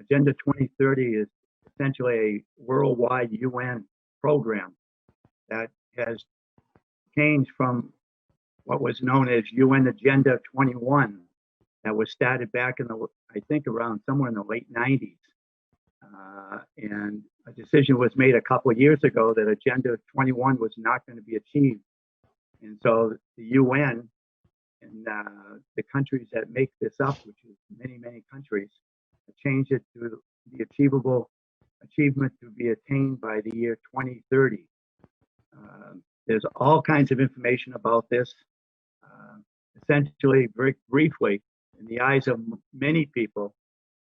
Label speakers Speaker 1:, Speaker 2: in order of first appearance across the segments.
Speaker 1: Agenda 2030 is essentially a worldwide UN program that has changed from what was known as UN Agenda 21 that was started back in the, I think around somewhere in the late 90s. And a decision was made a couple of years ago that Agenda 21 was not going to be achieved. And so the UN and the countries that make this up, which is many, many countries, changed it to the achievement to be attained by the year 2030. There's all kinds of information about this. Essentially, very briefly, in the eyes of many people,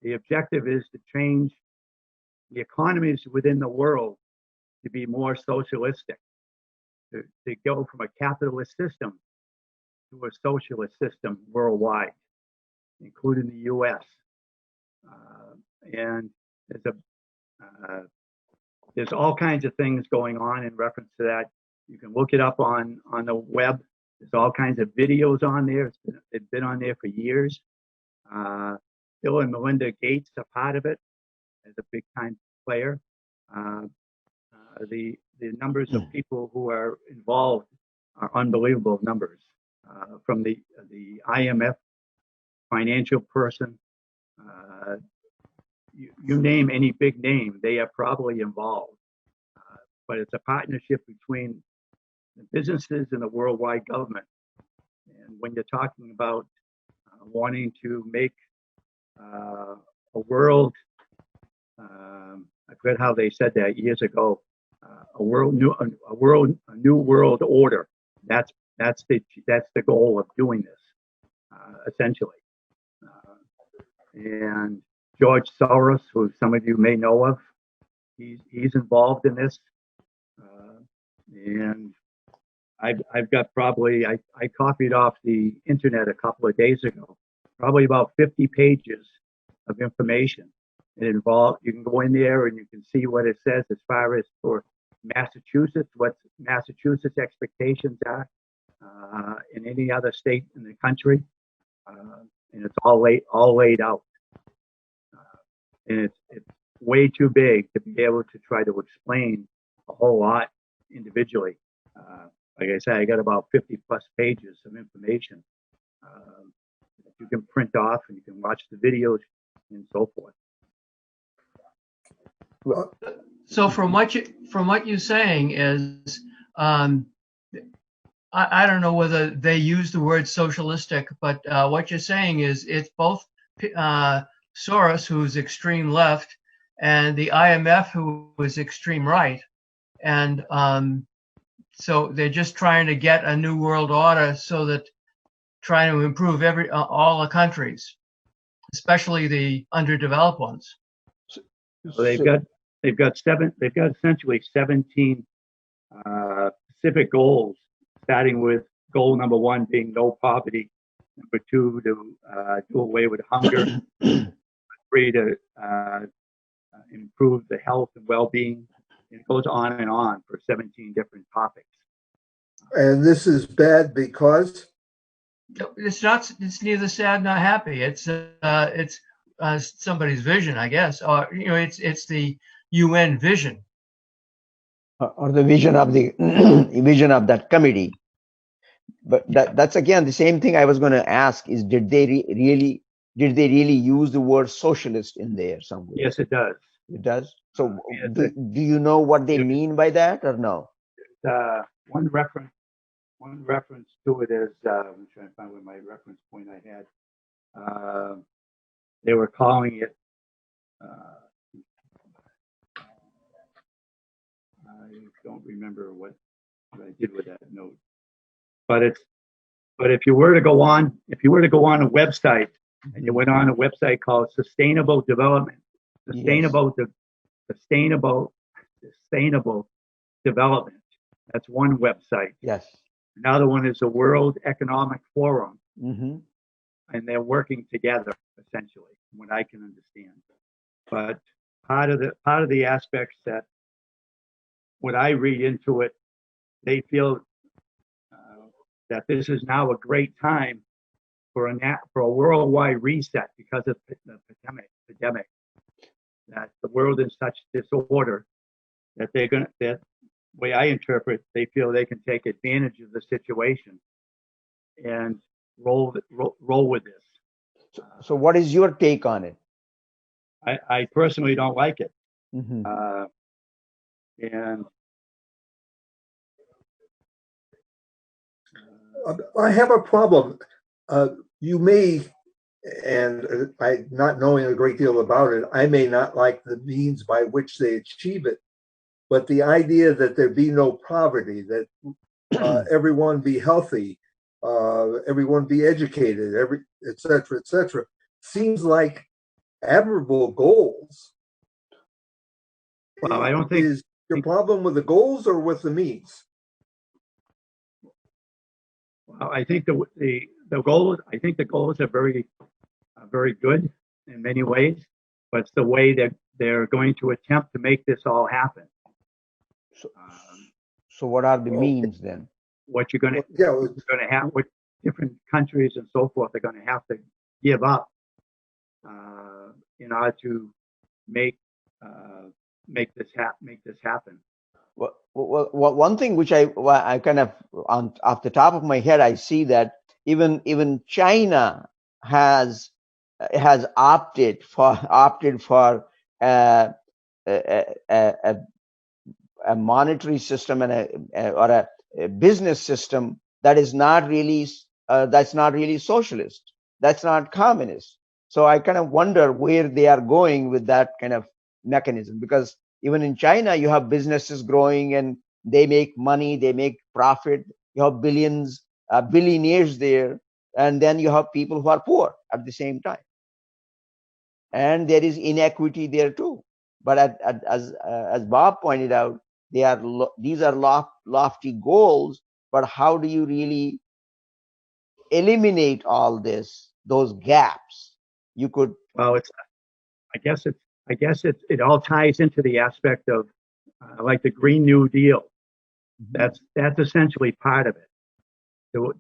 Speaker 1: the objective is to change the economies within the world to be more socialistic, to go from a capitalist system to a socialist system worldwide, including the U.S. And there's all kinds of things going on in reference to that. You can look it up on the web. There's all kinds of videos on there. It's been on there for years. Bill and Melinda Gates are part of it as a big time player. The numbers of people who are involved are unbelievable numbers. From the IMF financial person, you name any big name, they are probably involved. But it's a partnership between the businesses and the worldwide government. And when you're talking about wanting to make a world, I forget how they said that years ago, a new world order. That's the goal of doing this, essentially. And George Soros, who some of you may know of, he's involved in this. And I've got probably, I copied off the internet a couple of days ago, probably about 50 pages of information. It involved, you can go in there and you can see what it says as far as for Massachusetts, what Massachusetts expectations are in any other state in the country. And it's all laid out. And it's way too big to be able to try to explain a whole lot individually. Like I said, I got about 50 plus pages of information that you can print off and you can watch the videos and so forth.
Speaker 2: So from what you're saying is, I don't know whether they use the word socialistic, but what you're saying is it's both Soros, who's extreme left, and the IMF, who is extreme right, and so they're just trying to get a new world order, so that trying to improve all the countries, especially the underdeveloped ones.
Speaker 1: So they've got essentially 17 specific goals, starting with goal number 1 being no poverty, number 2 to do away with hunger, 3 to improve the health and well-being. And it goes on and on for 17 different topics.
Speaker 3: And this is bad because
Speaker 2: it's not. It's neither sad nor happy. It's somebody's vision, I guess, or it's the UN vision,
Speaker 4: or the vision of the vision of that committee. But that's again the same thing I was going to ask: is did they really use the word socialist in there somewhere?
Speaker 1: Yes, it does.
Speaker 4: It does. So do you know what they mean by that, or no?
Speaker 1: One reference to it is I'm trying to find where my reference point I had. They were calling it. I don't remember what I did with that note, but if you were to go on a website and you went on a website called Sustainable Development, Sustainable Development. That's one website.
Speaker 4: Yes.
Speaker 1: Another one is the World Economic Forum,
Speaker 4: mm-hmm.
Speaker 1: and they're working together essentially, from what I can understand. But part of the aspects that what I read into it, they feel that this is now a great time for a worldwide reset because of the pandemic. world in such disorder that that way I interpret, they feel they can take advantage of the situation and roll with this.
Speaker 4: So what is your take on it?
Speaker 1: I personally don't like it.
Speaker 4: Mhm.
Speaker 1: And
Speaker 3: I have a problem. You may, and I, not knowing a great deal about it, I may not like the means by which they achieve it, but the idea that there be no poverty, that everyone be healthy, everyone be educated, et cetera, seems like admirable goals.
Speaker 1: well, I don't think
Speaker 3: Is your problem with the goals or with the means?
Speaker 1: well, I think the goals. I think the goals are very good in many ways, but it's the way that they're going to attempt to make this all happen.
Speaker 4: So, so what are the
Speaker 3: Okay.
Speaker 4: means then?
Speaker 1: What you're going to
Speaker 3: Yeah,
Speaker 1: what different countries and so forth are going to have to give up in order to make this happen.
Speaker 4: Well, one thing which I kind of off the top of my head, I see that even China has opted for uh, a monetary system and a business system that is not really socialist, that's not communist. So I kind of wonder where they are going with that kind of mechanism, because even in China you have businesses growing and they make money, they make profit, you have billionaires there, and then you have people who are poor at the same time, and there is inequity there too. But as Bob pointed out, these are lofty goals, but how do you really eliminate all those gaps? You could
Speaker 1: Well, I guess it all ties into the aspect of like the Green New Deal. That's essentially part of it. To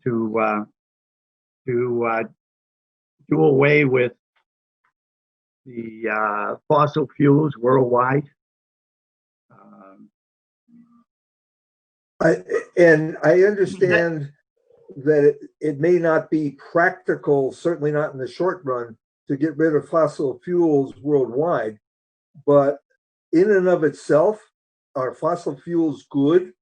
Speaker 1: do away with the fossil fuels worldwide.
Speaker 3: I understand that it may not be practical, certainly not in the short run, to get rid of fossil fuels worldwide. But in and of itself, are fossil fuels good,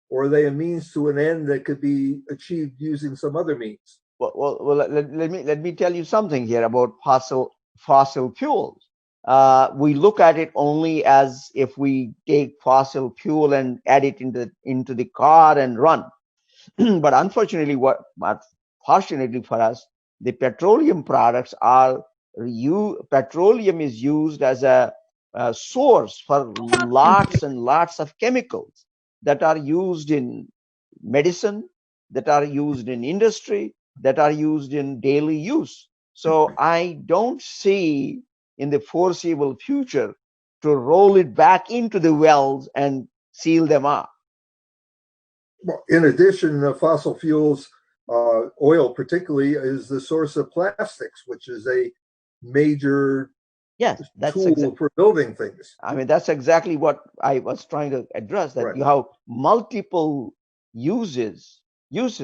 Speaker 3: or are they a means to an end that could be achieved using some other means?
Speaker 4: well let me tell you something here about fossil fuels. We look at it only as if we take fossil fuel and add it into the car and run. But unfortunately, fortunately for us, the petroleum products petroleum is used as a source for lots and lots of chemicals that are used in medicine, that are used in industry, that are used in daily use. So I don't see in the foreseeable future to roll it back into the wells and seal them up.
Speaker 3: Well, in addition, fossil fuels, oil particularly, is the source of plastics, which is a major
Speaker 4: Yes,
Speaker 3: tool for building things.
Speaker 4: I mean, that's exactly what I was trying to address, that
Speaker 3: Right.
Speaker 4: you have multiple uses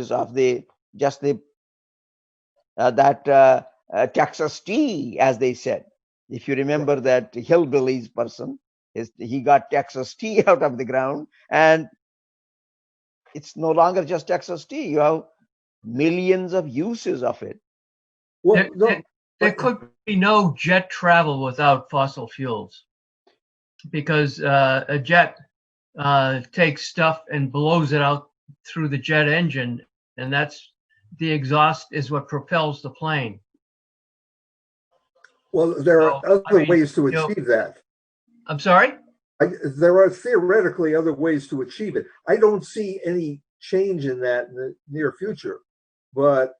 Speaker 4: of Texas tea, as they said. If you remember that hillbillies person, he got Texas tea out of the ground, and it's no longer just Texas tea. You have millions of uses of it.
Speaker 3: Well,
Speaker 2: There could be no jet travel without fossil fuels, because a jet takes stuff and blows it out through the jet engine, and that's the exhaust is what propels the plane.
Speaker 3: well, there are other ways to achieve that.
Speaker 2: I'm sorry?
Speaker 3: There are theoretically other ways to achieve it. I don't see any change in that in the near future. But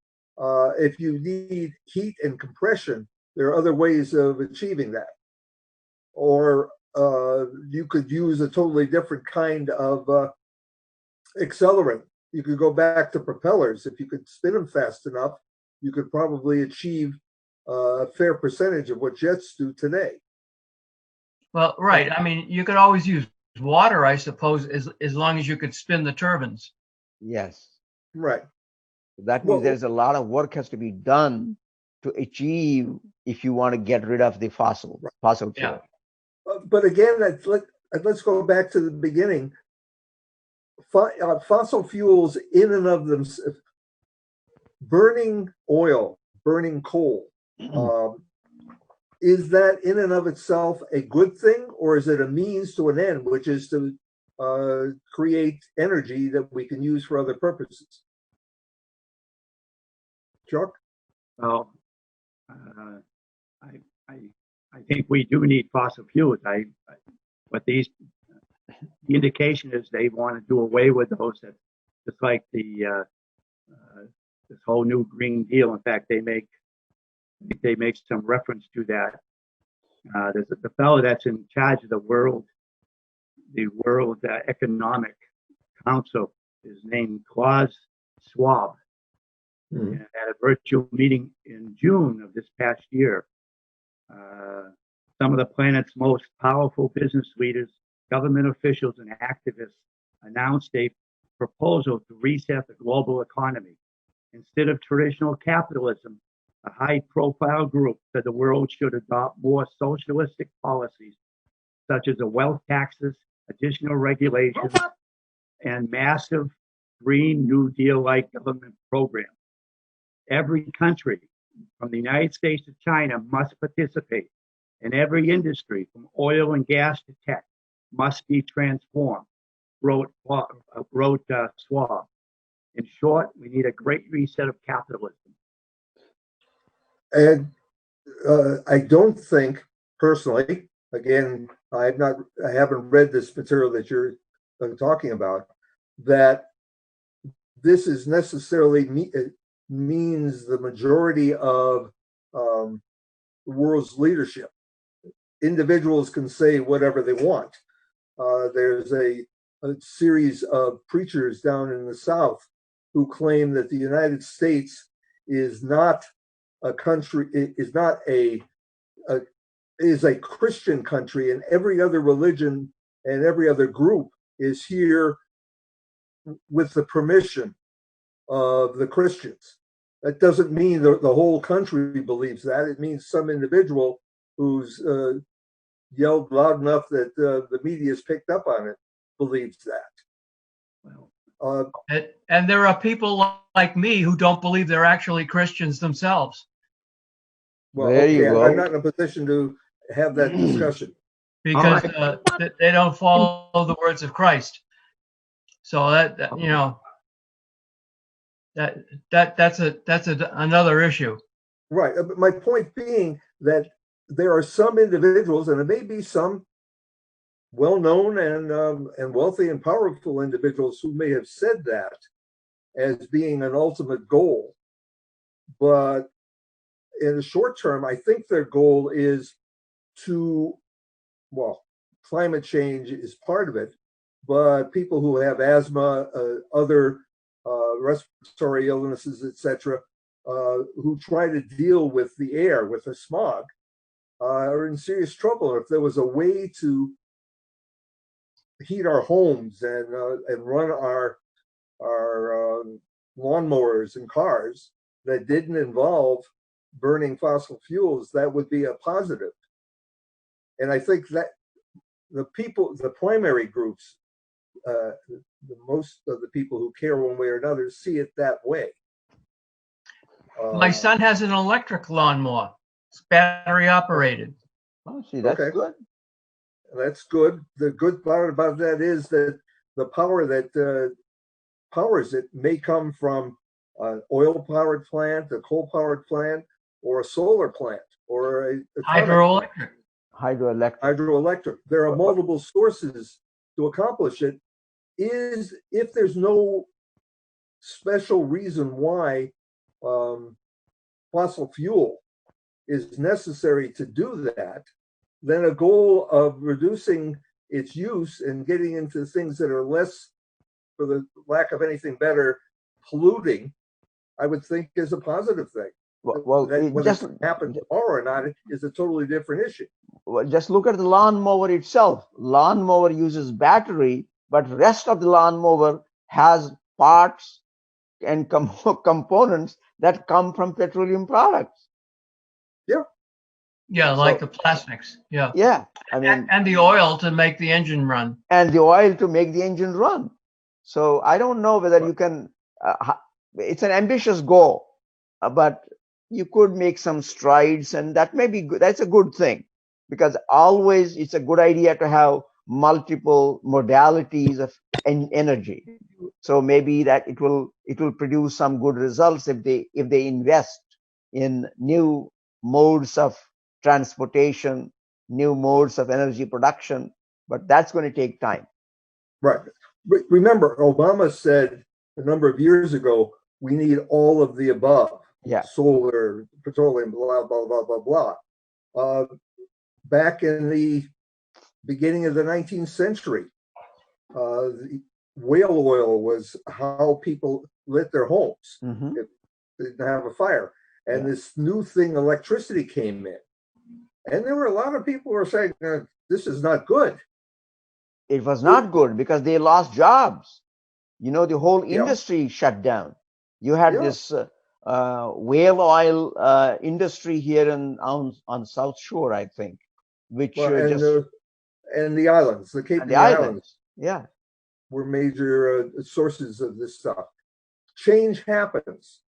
Speaker 3: if you need heat and compression, there are other ways of achieving that. Or you could use a totally different kind of accelerant. You could go back to propellers. If you could spin them fast enough, you could probably achieve a fair percentage of what jets do today.
Speaker 2: Well, right. I mean, you could always use water, I suppose, as long as you could spin the turbines.
Speaker 4: Yes.
Speaker 3: Right.
Speaker 4: That means
Speaker 3: Well,
Speaker 4: there's a lot of work has to be done to achieve if you want to get rid of the fossil
Speaker 2: Yeah.
Speaker 4: fuel.
Speaker 3: but again, let's go back to the beginning. Fossil fuels, in and of themselves, burning oil, burning coal, is that in and of itself a good thing, or is it a means to an end, which is to create energy that we can use for other purposes? Chuck?
Speaker 1: Well, I think we do need fossil fuels. But the indication is they want to do away with those. That just like this whole new Green Deal. In fact, they make some reference to that. There's the fellow that's in charge of the World Economic Council is named Klaus Schwab. And at a virtual meeting in June of this past year, some of the planet's most powerful business leaders, government officials, and activists announced a proposal to reset the global economy. Instead of traditional capitalism, a high-profile group said the world should adopt more socialistic policies, such as wealth taxes, additional regulations, and massive Green New Deal-like government programs. Every country, from the United States to China, must participate, and every industry, from oil and gas to tech, must be transformed, wrote Schwab. In short, we need a great reset of capitalism.
Speaker 3: And I don't think, personally, again, I haven't read this material that you're talking about, that this is necessarily means the majority of the world's leadership. Individuals can say whatever they want. There's a series of preachers down in the South who claim that the United States is not a country, is a Christian country, and every other religion and every other group is here with the permission of the Christians. That doesn't mean the whole country believes that. It means some individual who's yelled loud enough that the media's picked up on it believes that.
Speaker 2: And there are people like me who don't believe they're actually Christians themselves.
Speaker 3: Well,
Speaker 4: There you
Speaker 3: okay,
Speaker 4: go.
Speaker 3: I'm not in a position to have that discussion.
Speaker 2: Because they don't follow the words of Christ. So that's another issue.
Speaker 3: Right. But my point being that there are some individuals, and it may be some well-known and wealthy and powerful individuals who may have said that as being an ultimate goal. But in the short term, I think their goal is climate change is part of it, but people who have asthma, other respiratory illnesses, etc., who try to deal with the air, with the smog, are in serious trouble. If there was a way to heat our homes and run our lawnmowers and cars that didn't involve burning fossil fuels, that would be a positive. And I think that the primary groups, most of the people who care one way or another see it that way.
Speaker 2: My son has an electric lawnmower. It's battery operated.
Speaker 4: Oh, see, that's
Speaker 3: Okay.
Speaker 4: good.
Speaker 3: That's good. The good part about that is that the power that powers it may come from an oil-powered plant, a coal-powered plant, or a solar plant, or a
Speaker 2: Hydroelectric.
Speaker 3: hydroelectric. There are multiple sources to accomplish it. If there's no special reason why fossil fuel is necessary to do that, then a goal of reducing its use and getting into things that are less, for the lack of anything better, polluting, I would think is a positive thing. Whether
Speaker 4: just
Speaker 3: it happens tomorrow or not is a totally different issue.
Speaker 4: just look at the lawnmower itself. Lawnmower uses battery, but rest of the lawnmower has parts and components that come from petroleum products.
Speaker 2: Yeah, like the plastics. Yeah.
Speaker 4: Yeah, I mean,
Speaker 2: And the oil to make the engine run.
Speaker 4: and the oil to make the engine run. So I don't know whether you can. It's an ambitious goal, but you could make some strides, and that may be good. That's a good thing, because always it's a good idea to have multiple modalities of energy. So maybe that it will produce some good results if they invest in new modes of transportation, new modes of energy production, but that's going to take time.
Speaker 3: Right. Remember, Obama said a number of years ago, we need all of the above.
Speaker 4: Yeah.
Speaker 3: Solar, petroleum, blah, blah, blah, blah, blah. Back in the beginning of the 19th century, the whale oil was how people lit their homes.
Speaker 4: Mm-hmm.
Speaker 3: If they didn't have a fire. And this new thing, electricity, came in. And there were a lot of people who were saying, this is not good.
Speaker 4: It was not good because they lost jobs. You know, the whole industry shut down. You had this whale oil industry here on South Shore, I think, which
Speaker 3: and the islands, the Cape and the Islands, were major sources of this stuff. Change happens,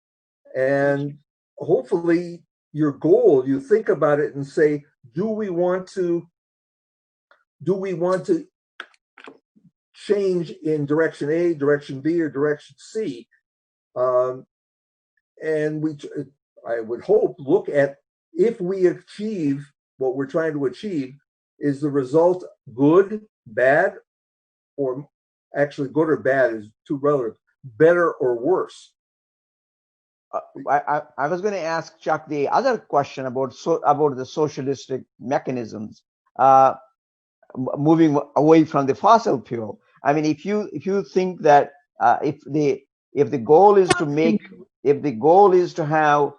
Speaker 3: and hopefully, your goal, you think about it and say, do we want to change in direction A, direction B, or direction C? And I would hope, look at if we achieve what we're trying to achieve, is the result good, bad, or actually good or bad is too relative, better or worse?
Speaker 4: I was going to ask Chuck the other question about the socialistic mechanisms, moving away from the fossil fuel. I mean, if you think that if the goal is to have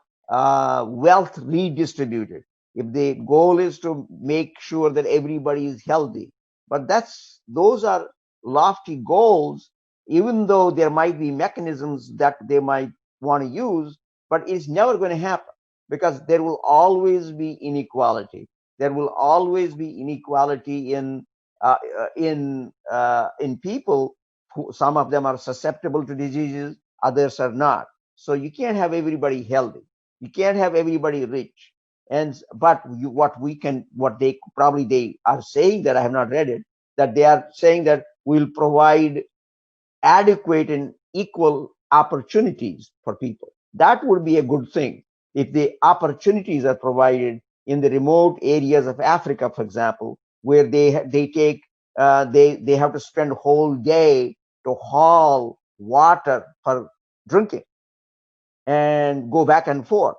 Speaker 4: wealth redistributed, if the goal is to make sure that everybody is healthy, but those are lofty goals, even though there might be mechanisms that they might want to use, but it's never going to happen because there will always be inequality. There will always be inequality in people. Some of them are susceptible to diseases, others are not. So you can't have everybody healthy. You can't have everybody rich. But what they are saying, that I have not read it, that they are saying that we'll provide adequate and equal opportunities for people. That would be a good thing if the opportunities are provided in the remote areas of Africa, for example, where they have to spend a whole day to haul water for drinking and go back and forth.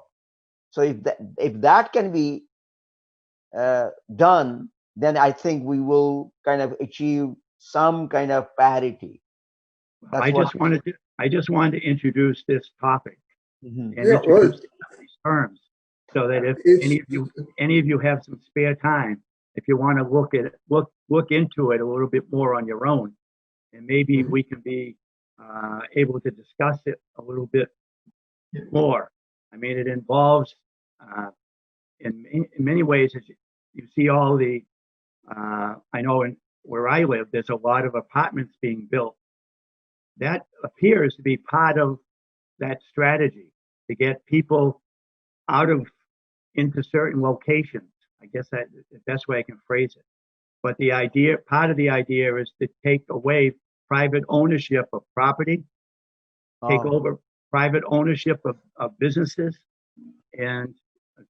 Speaker 4: So if that can be done, then I think we will kind of achieve some kind of parity.
Speaker 1: I just wanted to introduce this topic and introduce these terms, so that if any of you have some spare time, if you want to look into it a little bit more on your own, and maybe we can be able to discuss it a little bit more. I mean, it involves in many ways, as you see all the I know where I live, there's a lot of apartments being built. That appears to be part of that strategy to get people into certain locations. I guess that's the best way I can phrase it. But part of the idea is to take away private ownership of property, take over private ownership of businesses, and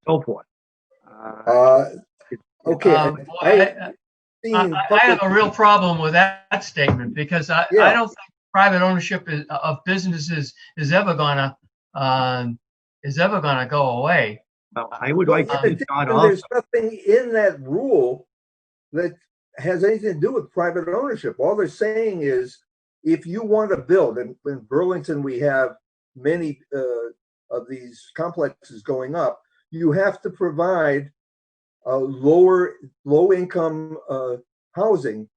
Speaker 1: so forth.
Speaker 3: Okay.
Speaker 2: I have a real problem with that statement, because I don't think private ownership of businesses is ever gonna go away.
Speaker 1: Well, I would like to think not also.
Speaker 3: There's nothing in that rule that has anything to do with private ownership. All they're saying is, if you want to build, and in Burlington we have many of these complexes going up, you have to provide low income housing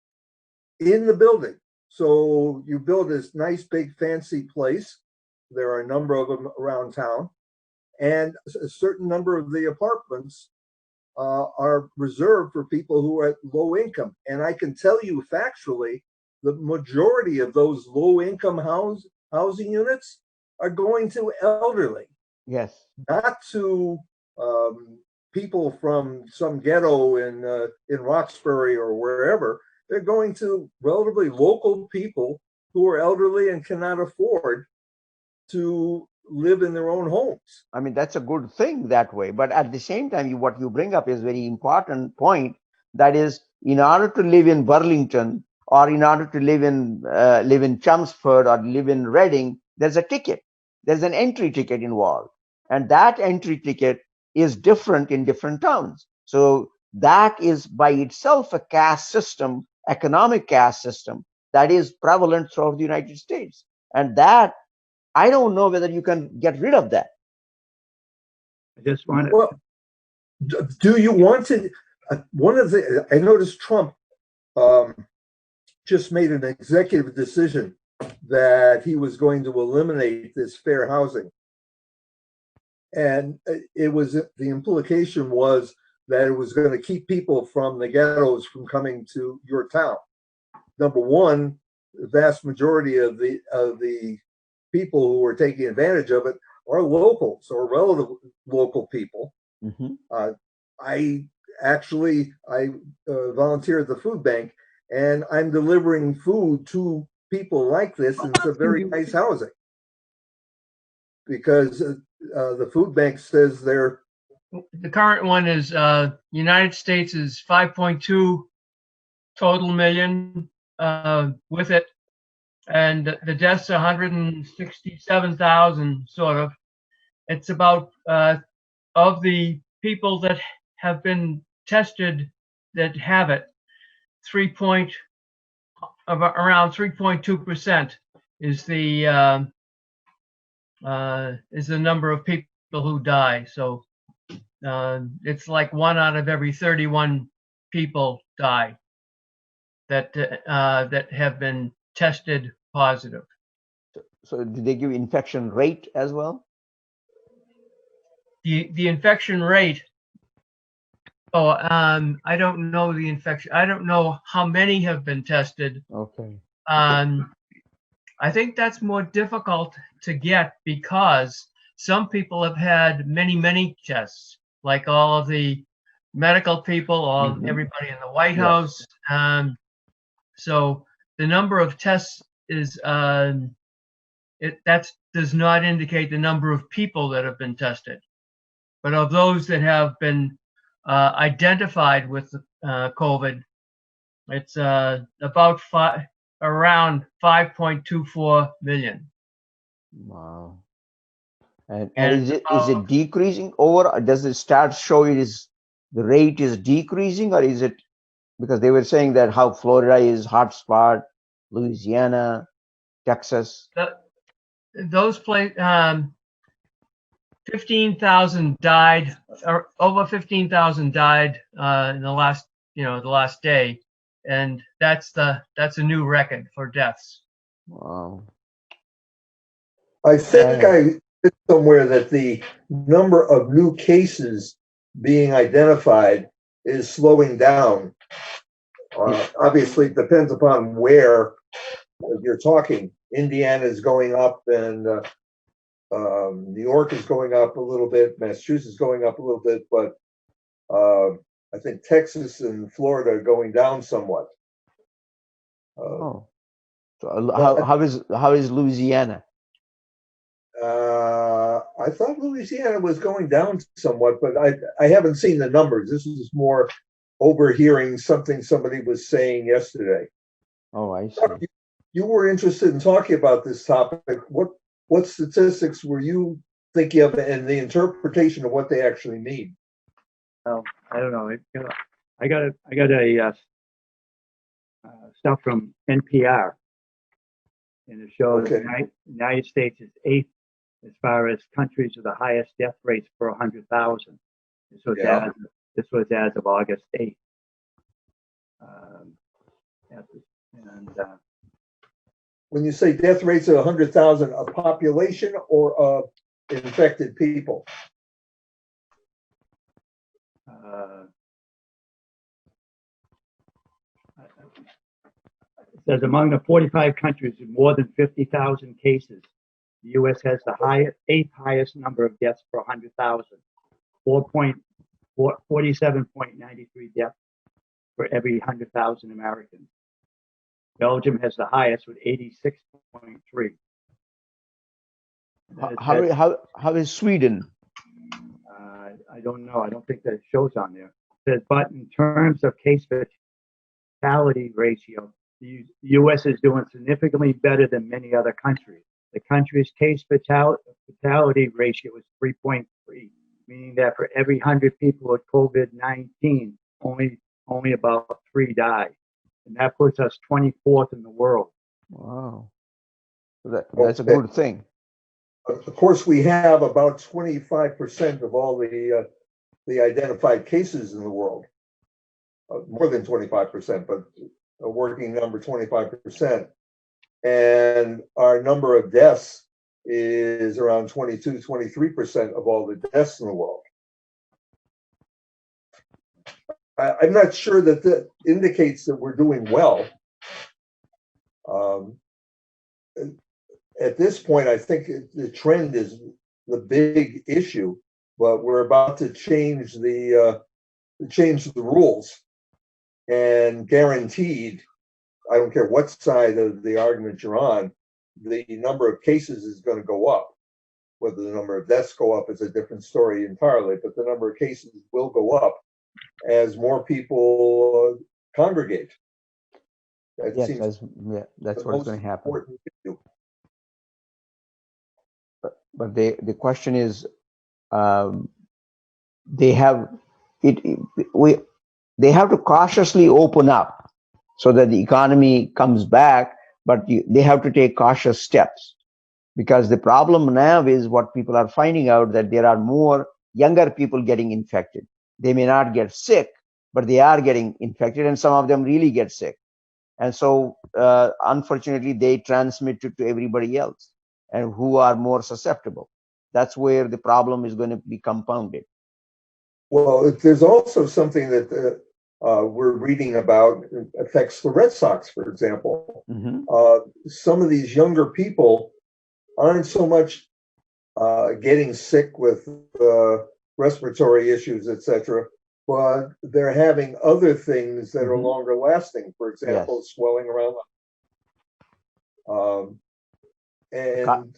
Speaker 3: in the building. So you build this nice big fancy place. There are a number of them around town, and a certain number of the apartments are reserved for people who are at low income. And I can tell you factually, the majority of those low income housing units are going to elderly,
Speaker 4: Yes.
Speaker 3: not to people from some ghetto in Roxbury or wherever. They're going to relatively local people who are elderly and cannot afford to live in their own homes.
Speaker 4: I mean, that's a good thing that way. But at the same time, what you bring up is very important point. That is, in order to live in Burlington, or in order to live in Chelmsford or live in Reading, there's a ticket. There's an entry ticket involved, and that entry ticket is different in different towns. So that is by itself a caste system, economic caste system that is prevalent throughout the United States, and that I don't know whether you can get rid of that.
Speaker 1: I just want to.
Speaker 3: Well, do you want to? I noticed Trump just made an executive decision that he was going to eliminate this fair housing. And the implication was that it was going to keep people from the ghettos from coming to your town. Number one, the vast majority of the people who are taking advantage of it are locals or relative local people.
Speaker 4: Mm-hmm.
Speaker 3: I volunteer at the food bank, and I'm delivering food to people like this in some very nice housing, because the food bank says they're.
Speaker 2: The current one is United States is 5.2 total million with it, and the deaths are 167,000 sort of. It's about of the people that have been tested that have it, around 3.2% is the number of people who die. So it's like 1 out of every 31 people die that have been tested positive.
Speaker 4: So do they give infection rate as well?
Speaker 2: The infection rate. I don't know the infection. I don't know how many have been tested.
Speaker 4: Okay.
Speaker 2: I think that's more difficult to get because some people have had many tests, like all of the medical people, everybody in the White House. So the number of tests is that does not indicate the number of people that have been tested, but of those that have been identified with COVID, it's about around 5.24 million.
Speaker 4: Wow. And is it decreasing over, or does it start show the rate is decreasing, or is it because they were saying that how Florida is hotspot, Louisiana, Texas?
Speaker 2: Those places, 15,000 died, or over 15,000 died in the last day, and that's a new record for deaths.
Speaker 4: Wow.
Speaker 3: I think I read somewhere that the number of new cases being identified is slowing down. Obviously, it depends upon where you're talking. Indiana is going up, and New York is going up a little bit. Massachusetts is going up a little bit, but I think Texas and Florida are going down somewhat.
Speaker 4: So how is Louisiana?
Speaker 3: I thought Louisiana was going down somewhat, but I haven't seen the numbers. This is more overhearing something somebody was saying yesterday.
Speaker 4: Oh, I see.
Speaker 3: You were interested in talking about this topic. What statistics were you thinking of, and the interpretation of what they actually mean?
Speaker 1: Well, I don't know. I got a stuff from NPR, and it shows the United States is 8th as far as countries with the highest death rates per 100,000.
Speaker 3: Yeah.
Speaker 1: This was as of August 8th. And
Speaker 3: When you say death rates of 100,000, of population or of infected people?
Speaker 1: It says among the 45 countries with more than 50,000 cases, the U.S. has the eighth highest number of deaths per 100,000, 47.93 deaths for every 100,000 Americans. Belgium has the highest with 86.3.
Speaker 4: How is Sweden?
Speaker 1: I don't know. I don't think that shows on there. It says, but in terms of case fatality ratio, the U.S. is doing significantly better than many other countries. The country's case fatality ratio is 3.3, meaning that for every 100 people with COVID-19, only about 3 die. And that puts us 24th in the world.
Speaker 4: Wow. That's a good thing.
Speaker 3: Of course, we have about 25% of all the identified cases in the world. More than 25%, but a working number, 25%. And our number of deaths is around 22, 23% of all the deaths in the world. I'm not sure that indicates that we're doing well. At this point, I think the trend is the big issue, but we're about to change the rules, and guaranteed, I don't care what side of the argument you're on, the number of cases is going to go up. Whether the number of deaths go up is a different story entirely, but the number of cases will go up as more people congregate. That
Speaker 4: Yes,
Speaker 3: seems
Speaker 4: that's what's going to happen.
Speaker 3: important issue.
Speaker 4: But the question is, they have to cautiously open up so that the economy comes back, but they have to take cautious steps, because the problem now is what people are finding out, that there are more younger people getting infected. They may not get sick, but they are getting infected, and some of them really get sick. And so, unfortunately, they transmit it to everybody else, and who are more susceptible. That's where the problem is going to be compounded.
Speaker 3: Well, there's also something that we're reading about affects the Red Sox, for example.
Speaker 4: Mm-hmm.
Speaker 3: Some of these younger people aren't so much getting sick with respiratory issues, etc., but they're having other things that are longer lasting. For example, swelling around and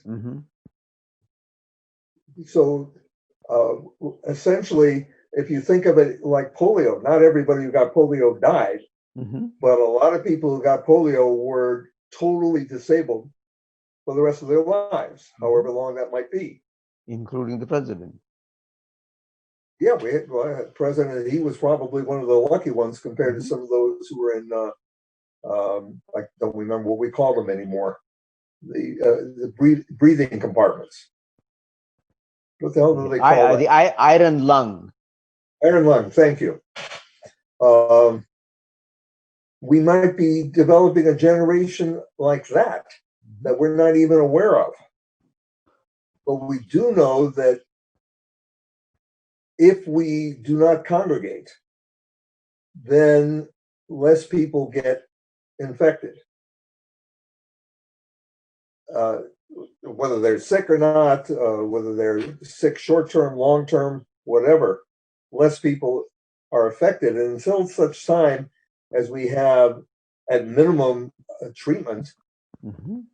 Speaker 3: so essentially, if you think of it like polio, not everybody who got polio died, but a lot of people who got polio were totally disabled for the rest of their lives, however long that might be. Including the president. Yeah, we had a president. He was probably one of the lucky ones compared to some of those who were in, I don't remember what we call them anymore, the breathing compartments. What the hell do they call that?
Speaker 4: The iron lung.
Speaker 3: Iron lung, thank you. We might be developing a generation like that we're not even aware of. But we do know that if we do not congregate, then less people get infected. Whether they're sick or not, whether they're sick short-term, long-term, whatever, less people are affected. And until such time as we have, at minimum, treatment, and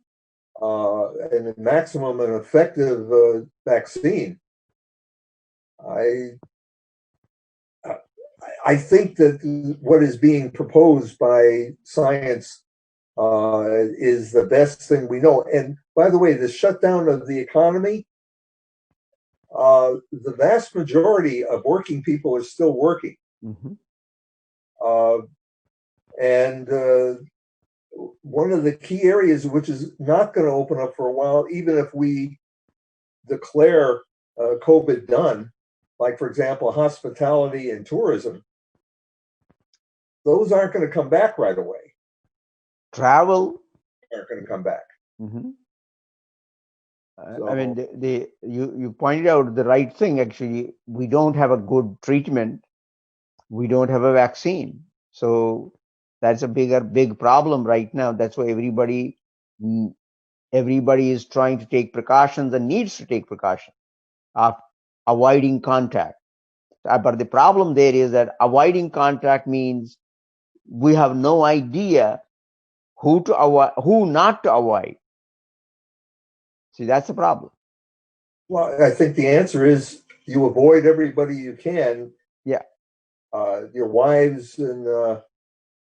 Speaker 3: at maximum an effective vaccine, I think that what is being proposed by science is the best thing we know. And by the way, the shutdown of the economy, the vast majority of working people are still working. And one of the key areas which is not going to open up for a while, even if we declare COVID done, like for example, hospitality and tourism, those aren't going to come back right away.
Speaker 4: Travel.
Speaker 3: Aren't going to come back.
Speaker 4: Mm-hmm.
Speaker 3: So,
Speaker 4: I mean, you pointed out the right thing. Actually, we don't have a good treatment. We don't have a vaccine. So that's a big problem right now. That's why everybody is trying to take precautions and needs to take precautions of avoiding contact. But the problem there is that avoiding contact means we have no idea who to avoid, who not to avoid. See, that's the problem.
Speaker 3: well, I think the answer is you avoid everybody you can.
Speaker 4: Yeah.
Speaker 3: Your wives and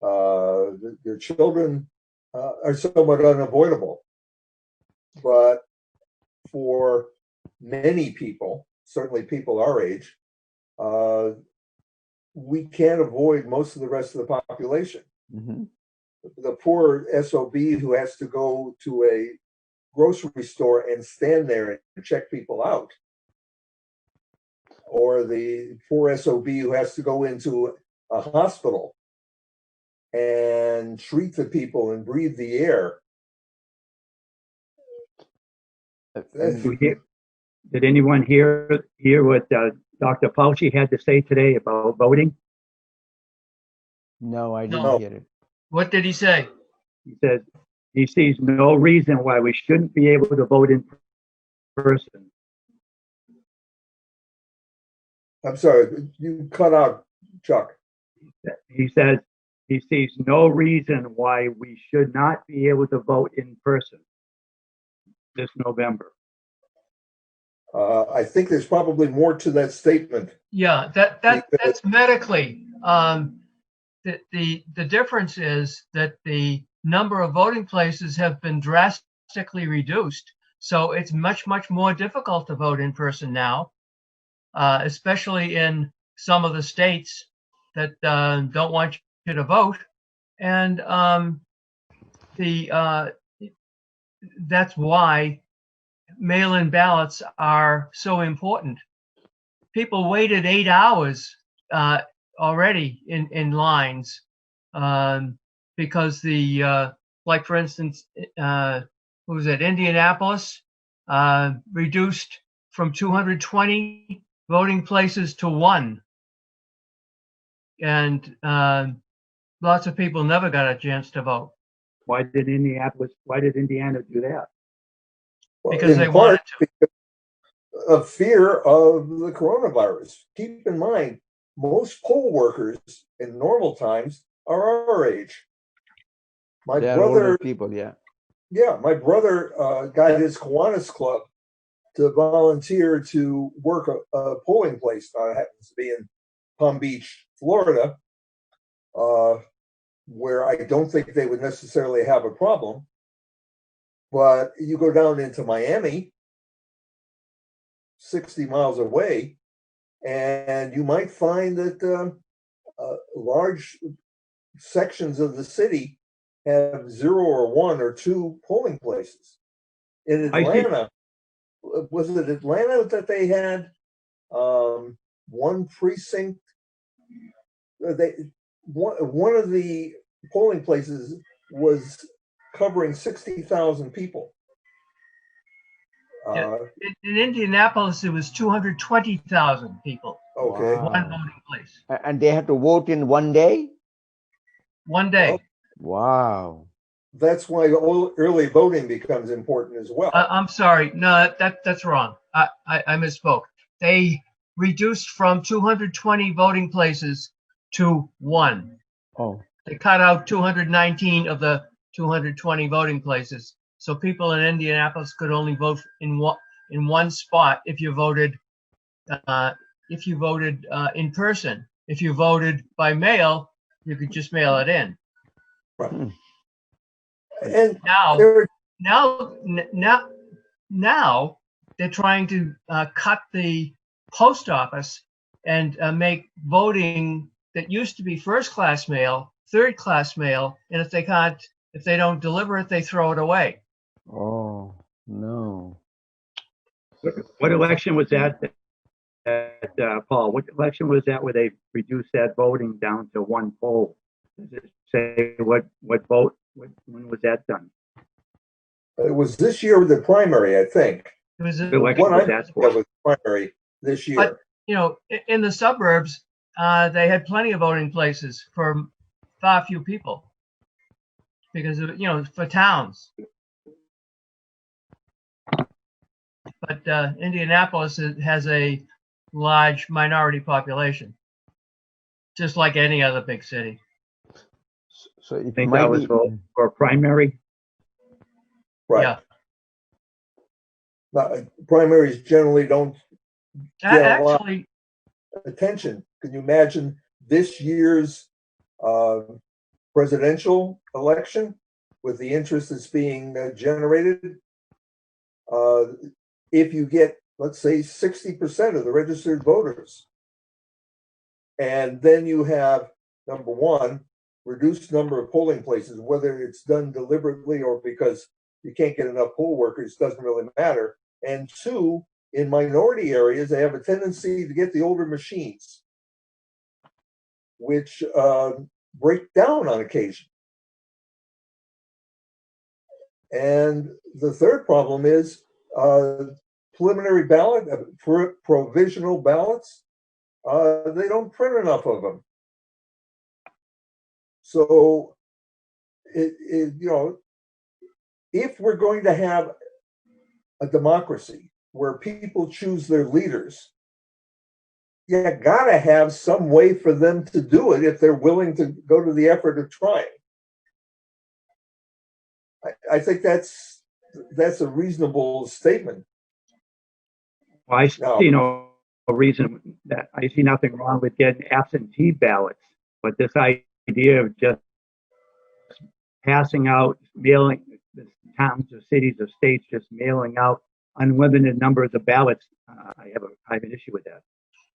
Speaker 3: your children are somewhat unavoidable. But for many people, certainly people our age, we can't avoid most of the rest of the population.
Speaker 4: Mm-hmm.
Speaker 3: The poor SOB who has to go to a grocery store and stand there and check people out, or the poor SOB who has to go into a hospital and treat the people and breathe the air.
Speaker 1: Did anyone hear what Dr. Fauci had to say today about voting?
Speaker 4: No, I didn't
Speaker 2: No.
Speaker 4: hear it.
Speaker 2: What did he say?
Speaker 1: He said he sees no reason why we shouldn't be able to vote in person.
Speaker 3: I'm sorry, you cut out, Chuck.
Speaker 1: He says he sees no reason why we should not be able to vote in person this November.
Speaker 3: I think there's probably more to that statement.
Speaker 2: Yeah, that's medically. The difference is that the number of voting places have been drastically reduced. So it's much more difficult to vote in person now, especially in some of the states that don't want you to vote. And that's why mail-in ballots are so important. People waited 8 hours already in lines because like for instance, what was it, Indianapolis reduced from 220 voting places to 1. And lots of people never got a chance to vote.
Speaker 1: Why did Indiana do that?
Speaker 3: Well,
Speaker 2: Because they
Speaker 3: in
Speaker 2: wanted
Speaker 3: part
Speaker 2: to.
Speaker 3: because of fear of the coronavirus. Keep in mind, most poll workers in normal times are our age. My
Speaker 4: They are
Speaker 3: brother,
Speaker 4: older people, yeah.
Speaker 3: yeah, my brother got his Kiwanis Club to volunteer to work a polling place. Happens to be in Palm Beach, Florida, where I don't think they would necessarily have a problem. But you go down into Miami, 60 miles away, and you might find that large sections of the city have 0 or 1 or 2 polling places. In Atlanta, was it Atlanta that they had one precinct? One of the polling places was covering 60,000 people.
Speaker 2: In Indianapolis, it was 220,000 people.
Speaker 3: Okay.
Speaker 4: Wow.
Speaker 2: One voting place.
Speaker 4: And they have to vote in one day?
Speaker 2: One day.
Speaker 4: Wow.
Speaker 3: That's why early voting becomes important as well.
Speaker 2: I'm sorry. No, that's wrong. I misspoke. They reduced from 220 voting places to 1.
Speaker 4: Oh.
Speaker 2: They cut out 219 of the 220 voting places. So people in Indianapolis could only vote in one spot if you voted in person. If you voted by mail, you could just mail it in.
Speaker 3: Right.
Speaker 4: Hmm.
Speaker 3: And
Speaker 2: now they're trying to cut the post office and make voting that used to be first-class mail, third-class mail, and if they don't deliver it, they throw it away.
Speaker 4: Oh, no.
Speaker 1: What election was that? Paul, what election was that where they reduced that voting down to one poll? Does it say what vote? When was that done?
Speaker 3: It was this year with the primary, I think.
Speaker 2: It was,
Speaker 1: What election
Speaker 3: One
Speaker 1: was
Speaker 3: I
Speaker 1: that
Speaker 3: that
Speaker 1: for?
Speaker 3: was primary this year.
Speaker 2: But, you know, in the suburbs, they had plenty of voting places for far few people because of, you know, for towns. But Indianapolis has a large minority population, just like any other big city.
Speaker 4: So
Speaker 1: I
Speaker 4: it
Speaker 1: think
Speaker 4: might
Speaker 1: that was
Speaker 4: be.
Speaker 1: for primary.
Speaker 3: Right.
Speaker 2: Yeah.
Speaker 3: Now, primaries generally don't get a lot
Speaker 2: Actually,
Speaker 3: of attention. Can you imagine this year's presidential election with the interest that's being generated? If you get, let's say, 60% of the registered voters, and then you have, number one, reduced number of polling places, whether it's done deliberately or because you can't get enough poll workers, doesn't really matter. And two, in minority areas, they have a tendency to get the older machines, which break down on occasion. And the third problem is preliminary ballot, provisional ballots, they don't print enough of them. So, you know, if we're going to have a democracy where people choose their leaders, you gotta have some way for them to do it if they're willing to go to the effort of trying. I think that's a reasonable statement.
Speaker 1: Well, I see no reason that I see nothing wrong with getting absentee ballots, but this idea of just passing out, mailing the towns or cities or states just mailing out unlimited numbers of ballots, I have an issue with that.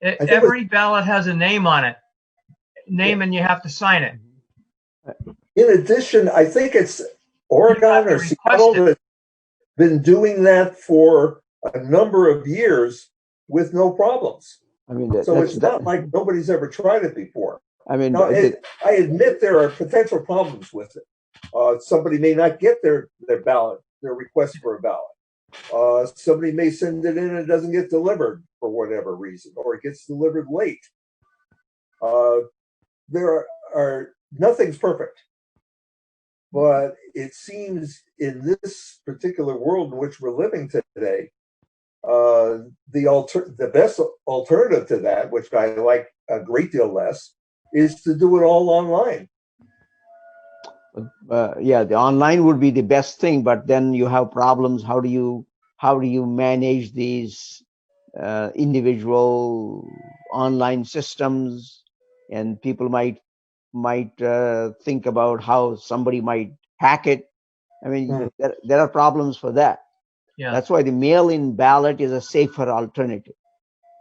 Speaker 2: every ballot has a name on it, and you have to sign it.
Speaker 3: In addition, I think it's Oregon or Seattle that's been doing that for a number of years with no problems.
Speaker 4: I mean,
Speaker 3: so it's not like nobody's ever tried it before.
Speaker 4: I mean,
Speaker 3: now, I admit there are potential problems with it. Somebody may not get their ballot, their request for a ballot. Somebody may send it in and it doesn't get delivered for whatever reason, or it gets delivered late. There are nothing's perfect, but it seems in this particular world in which we're living today, the best alternative to that, which I like a great deal less, is to do it all online.
Speaker 4: Yeah, the online would be the best thing, but then you have problems. How do you manage these individual online systems? And people might think about how somebody might hack it. I mean, there are problems for that.
Speaker 2: Yeah.
Speaker 4: That's why the mail-in ballot is a safer alternative.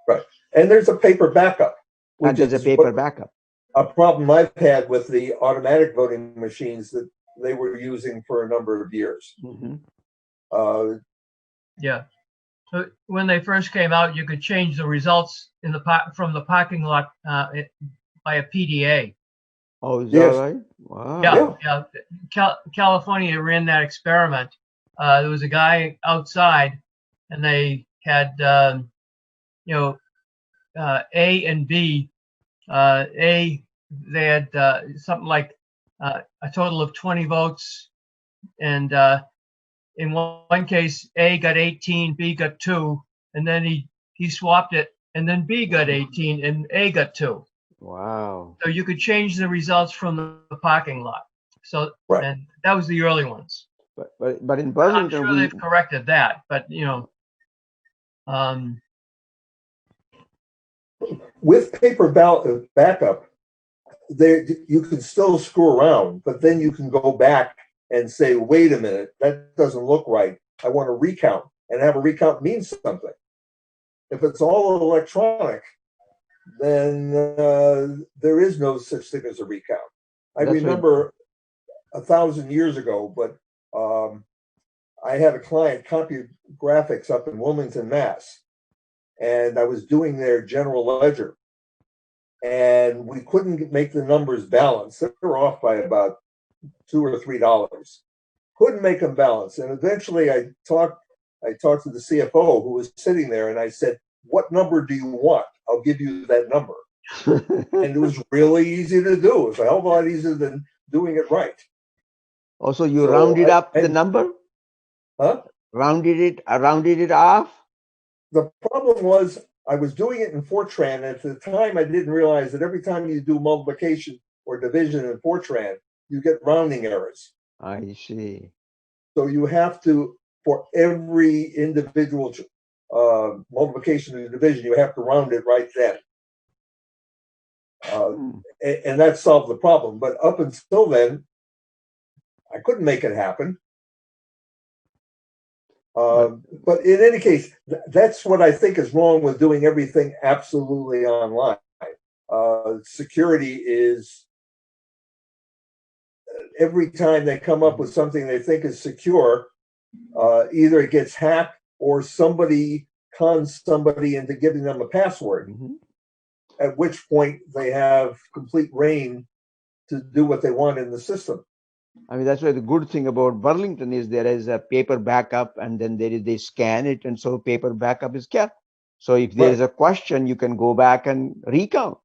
Speaker 3: Right, and there's a paper backup.
Speaker 4: And there's a paper backup.
Speaker 3: A problem I've had with the automatic voting machines that they were using for a number of years.
Speaker 2: Mm-hmm. Yeah. So when they first came out, you could change the results in from the parking lot by a PDA.
Speaker 4: Oh, is that right? Wow.
Speaker 2: Yeah. California ran that experiment. There was a guy outside, and they had A and B. They had something like a total of 20 votes, and in one case, A got 18, B got 2, and then he swapped it, and then B got 18 and A got 2.
Speaker 4: Wow.
Speaker 2: So you could change the results from the parking lot. So and that was the early ones.
Speaker 4: But in Burlington,
Speaker 2: I'm sure they've corrected that, but
Speaker 3: with paper ballot backup, you can still screw around, but then you can go back and say, wait a minute, that doesn't look right. I want to recount, and have a recount mean something. If it's all electronic, then there is no such thing as a recount. I remember 1,000 years ago, but I had a client, Graphics, up in Wilmington, Mass, and I was doing their general ledger, and we couldn't make the numbers balance. They were off by about $2 or $3. Couldn't make them balance, and eventually I talked to the CFO who was sitting there, and I said, "What number do you want? I'll give you that number." And it was really easy to do. It was a hell of a lot easier than doing it right.
Speaker 4: Also, you
Speaker 3: So
Speaker 4: rounded up the
Speaker 3: and-
Speaker 4: number?
Speaker 3: Huh?
Speaker 4: Rounded it off?
Speaker 3: The problem was I was doing it in Fortran, and at the time I didn't realize that every time you do multiplication or division in Fortran, you get rounding errors.
Speaker 4: I see.
Speaker 3: So you have to, for every individual multiplication and division, you have to round it right then. And that solved the problem. But up until then, I couldn't make it happen. But in any case, that's what I think is wrong with doing everything absolutely online. Security is, every time they come up with something they think is secure, either it gets hacked or somebody cons somebody into giving them a password, at which point they have complete reign to do what they want in the system.
Speaker 4: I mean, that's why the good thing about Burlington is there is a paper backup, and then they scan it, and so paper backup is kept. So if there is a question, you can go back and recount.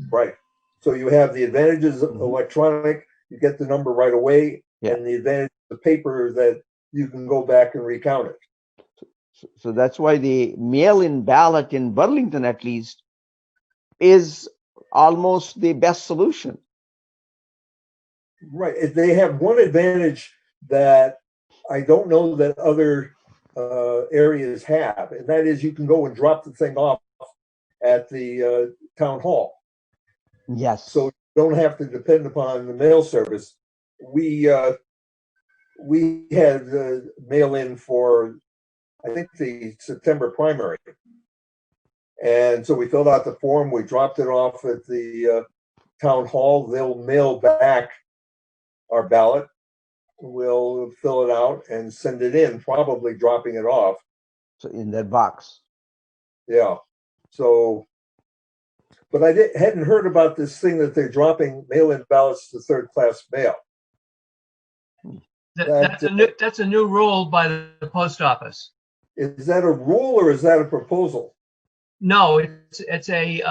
Speaker 3: Right. So you have the advantages of electronic, you get the number right away, and the advantage of the paper that you can go back and recount it.
Speaker 4: So that's why the mail-in ballot in Burlington, at least, is almost the best solution.
Speaker 3: Right. They have one advantage that I don't know that other areas have, and that is you can go and drop the thing off at the town hall.
Speaker 4: Yes.
Speaker 3: So you don't have to depend upon the mail service. We had mail in for, I think, the September primary. And so we filled out the form, we dropped it off at the town hall. They'll mail back our ballot. We'll fill it out and send it in, probably dropping it off.
Speaker 4: So in that box.
Speaker 3: Yeah. So, but I hadn't heard about this thing that they're dropping mail-in ballots to third-class mail.
Speaker 2: That's a new rule by the post office.
Speaker 3: Is that a rule or is that a proposal?
Speaker 2: No, it's a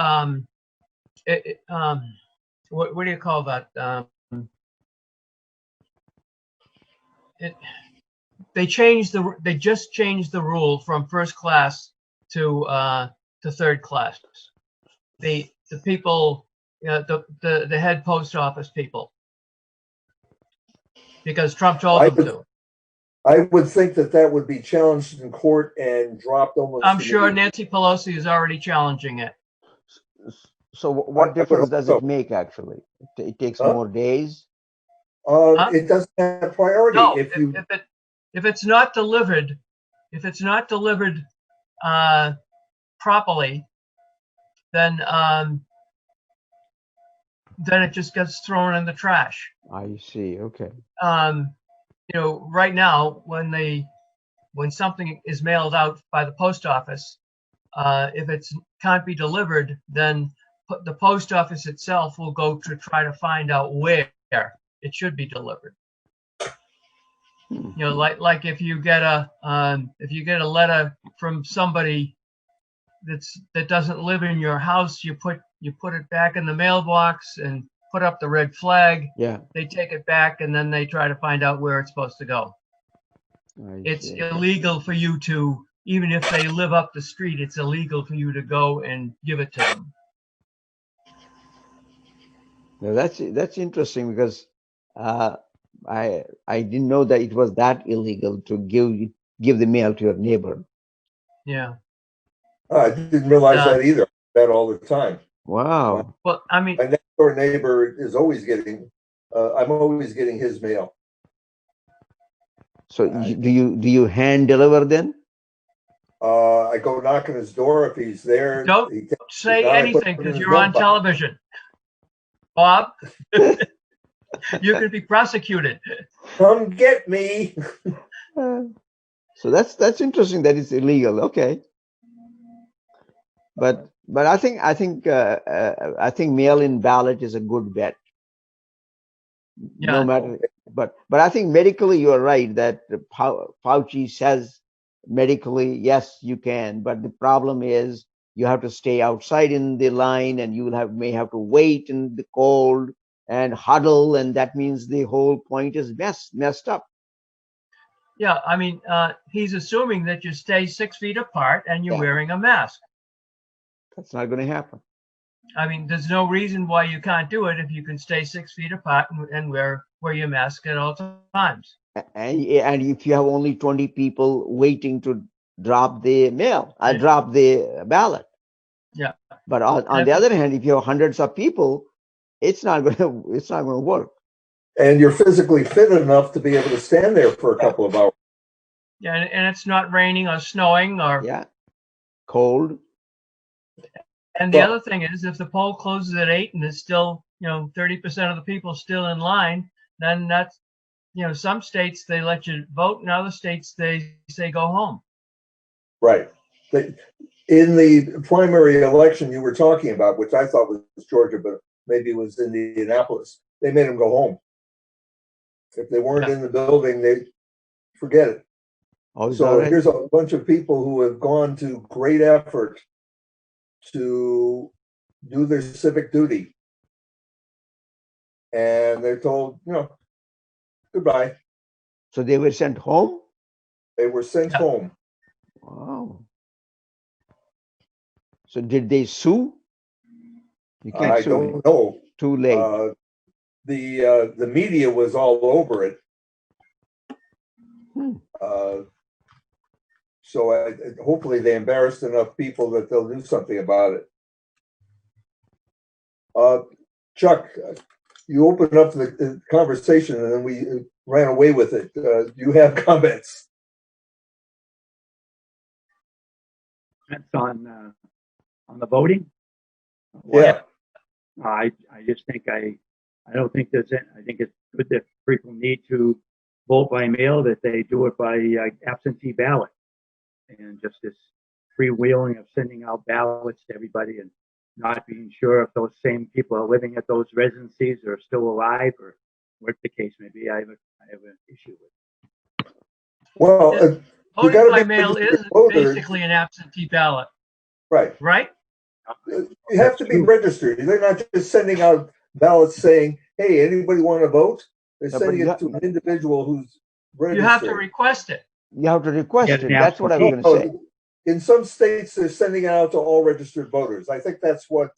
Speaker 2: what do you call that? They just changed the rule from first class to third class. The people, the head post office people, because Trump told them to.
Speaker 3: I would think that would be challenged in court and dropped almost.
Speaker 2: I'm sure Nancy Pelosi is already challenging it.
Speaker 4: So what difference does it make, actually? It takes more days?
Speaker 3: It doesn't have priority.
Speaker 2: No, if it's not delivered, properly, then it just gets thrown in the trash.
Speaker 4: I see. Okay.
Speaker 2: Right now, when something is mailed out by the post office, if it can't be delivered, then the post office itself will go to try to find out where it should be delivered. Like if you get a letter from somebody that doesn't live in your house, you put it back in the mailbox and put up the red flag.
Speaker 4: Yeah.
Speaker 2: They take it back and then they try to find out where it's supposed to go. It's illegal for you to, even if they live up the street, it's illegal for you to go and give it to them.
Speaker 4: Now that's interesting, because I didn't know that it was that illegal to give the mail to your neighbor.
Speaker 2: Yeah.
Speaker 3: I didn't realize that either. That all the time.
Speaker 4: Wow.
Speaker 2: Well, I mean,
Speaker 3: my next door neighbor is always getting. I'm always getting his mail.
Speaker 4: So do you hand deliver then?
Speaker 3: I go knock on his door if he's there.
Speaker 2: Don't say anything because you're on television, Bob. You could be prosecuted.
Speaker 3: Come get me.
Speaker 4: So that's interesting that it's illegal. Okay, but I think mail-in ballot is a good bet. No
Speaker 2: Yeah.
Speaker 4: matter, but I think medically you're right that Fauci says medically yes you can, but the problem is you have to stay outside in the line and you may have to wait in the cold and huddle, and that means the whole point is messed up.
Speaker 2: Yeah, I mean, he's assuming that you stay 6 feet apart and you're
Speaker 4: Yeah.
Speaker 2: wearing a mask.
Speaker 4: That's not going to happen.
Speaker 2: I mean, there's no reason why you can't do it if you can stay 6 feet apart and wear your mask at all times.
Speaker 4: And if you have only 20 people waiting to drop the drop the ballot.
Speaker 2: Yeah.
Speaker 4: But on the other hand, if you have hundreds of people, it's not going to work.
Speaker 3: And you're physically fit enough to be able to stand there for a couple of hours.
Speaker 2: Yeah, and it's not raining or snowing or.
Speaker 4: Yeah. Cold.
Speaker 2: And the other thing is, if the poll closes at 8 and there's still, 30% of the people still in line, then that's, some states they let you vote, and other states they say go home.
Speaker 3: Right. In the primary election you were talking about, which I thought was Georgia, but maybe it was Indianapolis, they made them go home. If they weren't in the building, they forget it.
Speaker 4: Oh,
Speaker 3: so here's a bunch of people who have gone to great effort to do their civic duty. And they're told, goodbye.
Speaker 4: So they were sent home?
Speaker 3: They were sent home.
Speaker 4: Wow. So did they sue? You can't
Speaker 3: I
Speaker 4: sue.
Speaker 3: don't know.
Speaker 4: Too late.
Speaker 3: The media was all over it. So hopefully they embarrassed enough people that they'll do something about it. Chuck, you opened up the conversation and then we ran away with it. Do you have comments?
Speaker 1: That's on the voting.
Speaker 3: Yeah.
Speaker 1: I just think I don't think there's any, I think it's good that people need to vote by mail, that they do it by absentee ballot, and just this freewheeling of sending out ballots to everybody and not being sure if those same people are living at those residencies or still alive or what the case may be. I have an issue with.
Speaker 3: Well,
Speaker 2: voting by mail is basically an absentee ballot.
Speaker 3: Right.
Speaker 2: Right?
Speaker 3: You have to be registered. They're not just sending out ballots saying, hey, anybody want to vote? They're sending it to an individual who's registered.
Speaker 2: You have to request it.
Speaker 4: You have to request it. That's what I was going to say.
Speaker 3: In some states, they're sending it out to all registered voters. I think that's what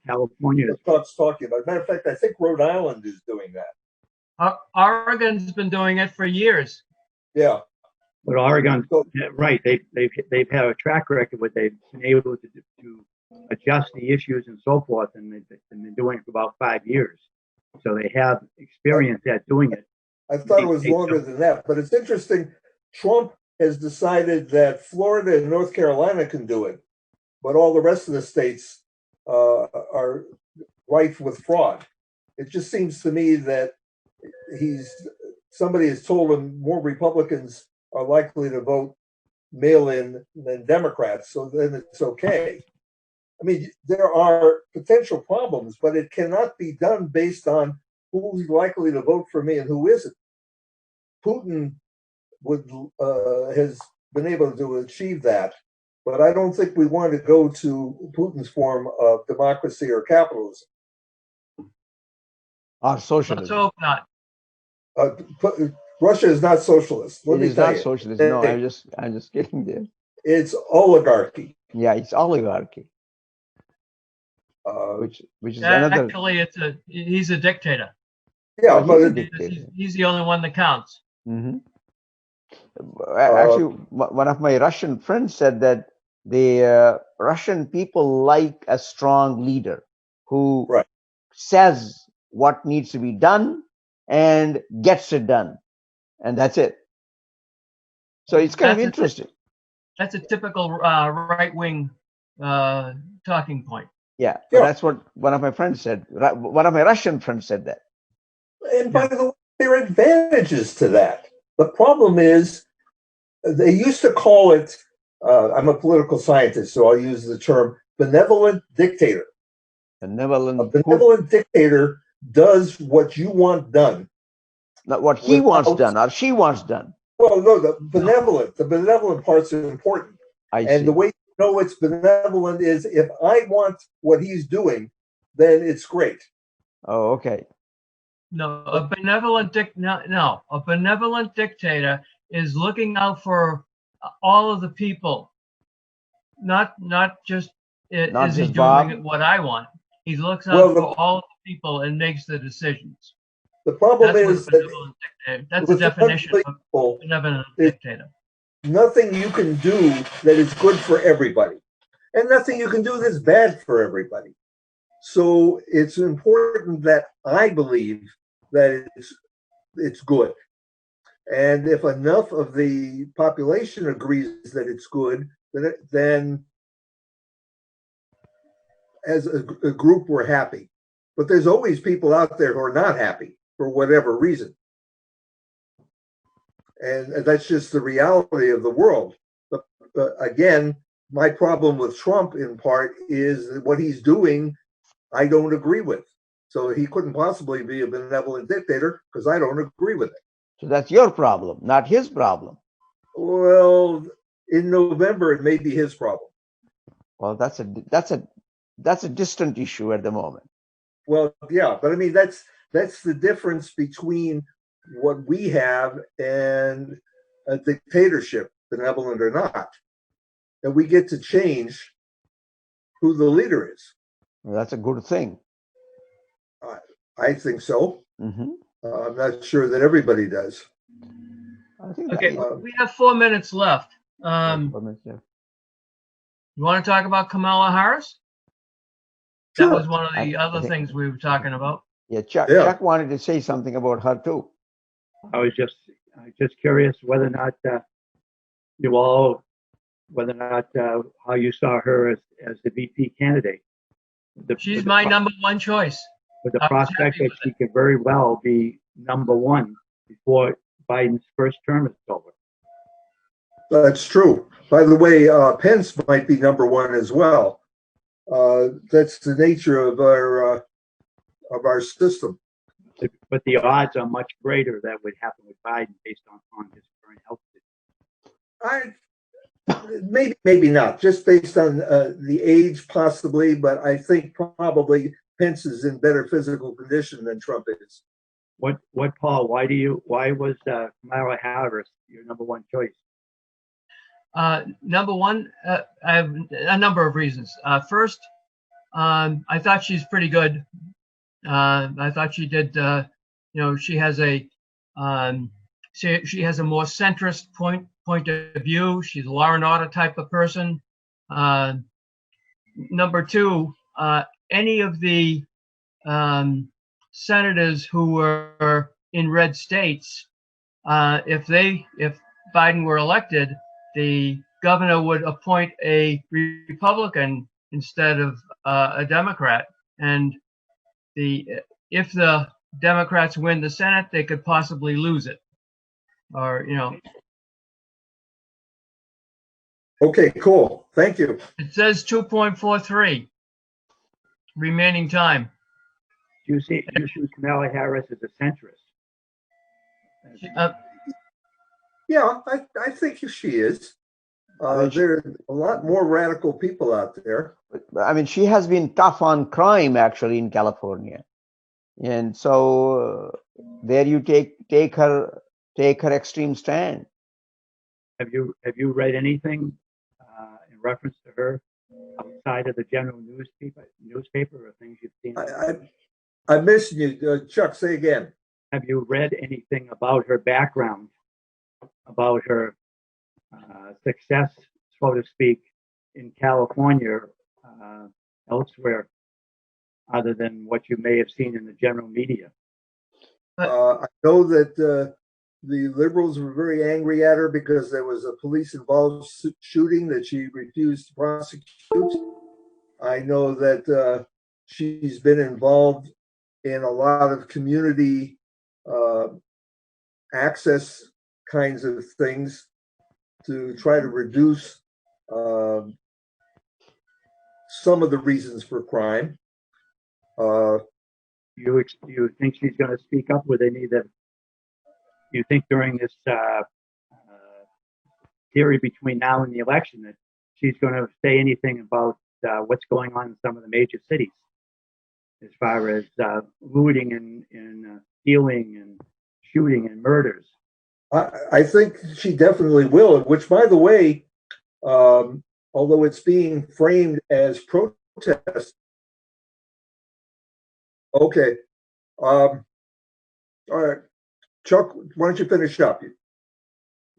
Speaker 1: California
Speaker 3: Chuck's talking about. Matter of fact, I think Rhode Island is doing that.
Speaker 2: Oregon's been doing it for years.
Speaker 3: Yeah.
Speaker 1: But Oregon, right? They've had a track record where they've been able to adjust the issues and so forth, and they've been doing it for about 5 years. So they have experience at doing it.
Speaker 3: I thought it was longer than that, but it's interesting. Trump has decided that Florida and North Carolina can do it, but all the rest of the states are rife with fraud. It just seems to me that somebody has told him more Republicans are likely to vote mail-in than Democrats, so then it's okay. I mean, there are potential problems, but it cannot be done based on who's likely to vote for me and who isn't. Putin has been able to achieve that, but I don't think we want to go to Putin's form of democracy or capitalism.
Speaker 4: Or socialism.
Speaker 2: Let's hope not.
Speaker 3: Russia is not socialist.
Speaker 4: It is not socialist. No, I'm just getting there.
Speaker 3: It's oligarchy.
Speaker 4: Yeah, it's oligarchy. Which is another.
Speaker 2: Actually, he's a dictator.
Speaker 3: Yeah, but
Speaker 2: he's the only one that counts.
Speaker 4: Mm-hmm. Actually, one of my Russian friends said that the Russian people like a strong leader who says what needs to be done and gets it done, and that's it. So it's kind of interesting.
Speaker 2: That's a typical right-wing talking point.
Speaker 4: Yeah, that's what one of my friends said. One of my Russian friends said that.
Speaker 3: And by the way, there are advantages to that. The problem is, they used to call it, I'm a political scientist, so I'll use the term benevolent dictator. A benevolent dictator does what you want done.
Speaker 4: Not what he wants done or she wants done.
Speaker 3: Well, no, the benevolent parts are important. And the way you know it's benevolent is if I want what he's doing, then it's great.
Speaker 4: Oh, okay.
Speaker 2: No, a benevolent a benevolent dictator is looking out for all of the people, not just
Speaker 4: Not
Speaker 2: is he
Speaker 4: just Bob?
Speaker 2: doing what I want. He looks out for all of the people and makes the decisions.
Speaker 3: The problem
Speaker 2: That's
Speaker 3: is
Speaker 2: what a benevolent dictator. That's the definition of a benevolent dictator.
Speaker 3: Nothing you can do that is good for everybody, and nothing you can do that's bad for everybody. So it's important that I believe that it's good. And if enough of the population agrees that it's good, then as a group, we're happy. But there's always people out there who are not happy for whatever reason. And that's just the reality of the world. But again, my problem with Trump in part is that what he's doing, I don't agree with. So he couldn't possibly be a benevolent dictator because I don't agree with it.
Speaker 4: So that's your problem, not his problem.
Speaker 3: Well, in November, it may be his problem.
Speaker 4: Well, that's a distant issue at the moment.
Speaker 3: Well, yeah, but I mean that's the difference between what we have and a dictatorship, benevolent or not. And we get to change who the leader is.
Speaker 4: Well, that's a good thing.
Speaker 3: I think so.
Speaker 4: Mm-hmm.
Speaker 3: I'm not sure that everybody does.
Speaker 4: I think
Speaker 2: Okay, we have 4 minutes left. You want to talk about Kamala Harris?
Speaker 3: Sure.
Speaker 2: That was one of the other things we were talking about.
Speaker 4: Yeah, Chuck wanted to say something about her too.
Speaker 1: I was just curious whether or not how you saw her as the VP candidate.
Speaker 2: She's my number one choice.
Speaker 1: With the prospect that she could very well be number one before Biden's first term is over.
Speaker 3: That's true. By the way, Pence might be number one as well. That's the nature of our system.
Speaker 1: But the odds are much greater that would happen with Biden based on his current health situation.
Speaker 3: Maybe not, just based on the age, possibly. But I think probably Pence is in better physical condition than Trump is.
Speaker 1: What, Paul? Why was Kamala Harris your number one choice?
Speaker 2: Number one, I have a number of reasons. First, I thought she's pretty good. I thought she did. She has a more centrist point of view. She's a law and order type of person. Number two, any of the senators who were in red states, if Biden were elected, the governor would appoint a Republican instead of a Democrat. And if the Democrats win the Senate, they could possibly lose it.
Speaker 3: Okay, cool. Thank you.
Speaker 2: It says 2.43 remaining time.
Speaker 1: You see Kamala Harris as a centrist.
Speaker 3: Yeah, I think she is. There are a lot more radical people out there.
Speaker 4: I mean, she has been tough on crime actually in California, and so there you take her extreme stand.
Speaker 1: Have you read anything in reference to her outside of the general newspaper or things you've seen?
Speaker 3: I missed you, Chuck. Say again.
Speaker 1: Have you read anything about her background, about her success, so to speak, in California, elsewhere, other than what you may have seen in the general media?
Speaker 3: I know that the liberals were very angry at her because there was a police-involved shooting that she refused to prosecute. I know that she's been involved in a lot of community access kinds of things to try to reduce some of the reasons for crime.
Speaker 1: You think she's going to speak up with any of the? You think during this period between now and the election that she's going to say anything about what's going on in some of the major cities, as far as looting and stealing and shooting and murders?
Speaker 3: I think she definitely will, which, by the way, although it's being framed as protest. Okay. All right. Chuck, why don't you finish up?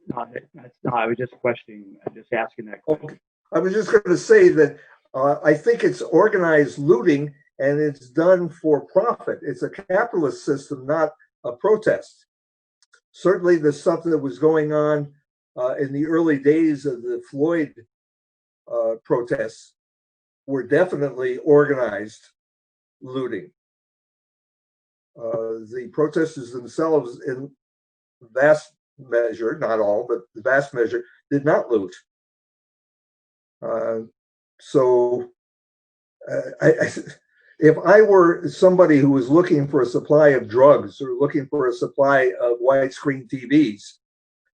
Speaker 1: No, I was just questioning, just asking that question.
Speaker 3: Okay. I was just going to say that I think it's organized looting and it's done for profit. It's a capitalist system, not a protest. Certainly, there's something that was going on in the early days of the Floyd protests were definitely organized looting. The protesters themselves, in vast measure, not all, but the vast measure, did not loot. If I were somebody who was looking for a supply of drugs or looking for a supply of widescreen TVs,